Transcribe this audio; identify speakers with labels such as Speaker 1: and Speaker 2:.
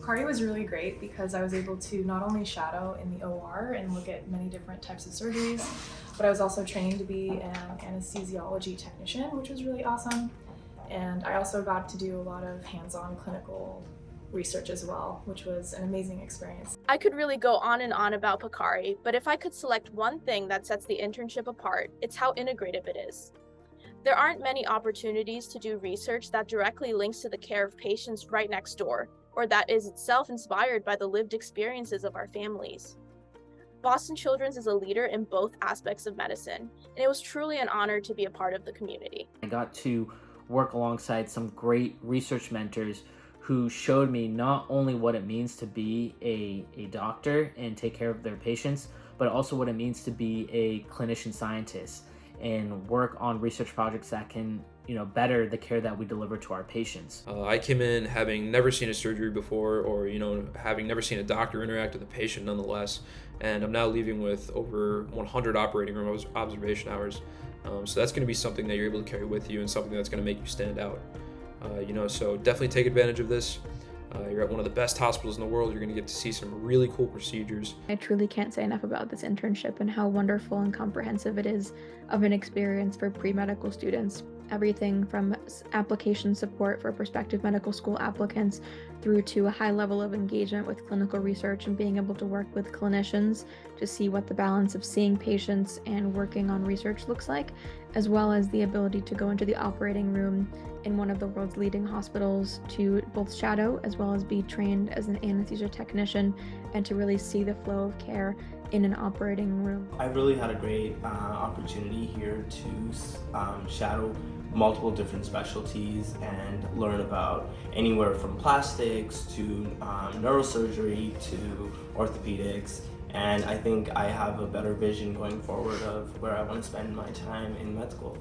Speaker 1: PACaRI was really great because I was able to not only shadow in the OR and look at many different types of surgeries, but I was also trained to be an anesthesiology technician, which was really awesome. And I also got to do a lot of hands-on clinical research as well, which was an amazing experience.
Speaker 2: I could really go on and on about PACaRI, but if I could select one thing that sets the internship apart, it's how integrative it is. There aren't many opportunities to do research that directly links to the care of patients right next door, or that is itself inspired by the lived experiences of our families. Boston Children's is a leader in both aspects of medicine, and it was truly an honor to be a part of the community.
Speaker 3: I got to work alongside some great research mentors who showed me not only what it means to be a doctor and take care of their patients, but also what it means to be a clinician scientist and work on research projects that can better the care that we deliver to our patients.
Speaker 4: I came in having never seen a surgery before, or having never seen a doctor interact with a patient nonetheless, and I'm now leaving with over 100 operating room observation hours. So that's going to be something that you're able to carry with you and something that's going to make you stand out. So definitely take advantage of this. You're at one of the best hospitals in the world. You're going to get to see some really cool procedures.
Speaker 5: I truly can't say enough about this internship and how wonderful and comprehensive it is of an experience for pre-medical students. Everything from application support for prospective medical school applicants through to a high level of engagement with clinical research and being able to work with clinicians to see what the balance of seeing patients and working on research looks like, as well as the ability to go into the operating room in one of the world's leading hospitals to both shadow as well as be trained as an anesthesia technician and to really see the flow of care in an operating room.
Speaker 6: I really had a great opportunity here to shadow multiple different specialties and learn about anywhere from plastics to neurosurgery to orthopedics, and I think I have a better vision going forward of where I want to spend my time in med school.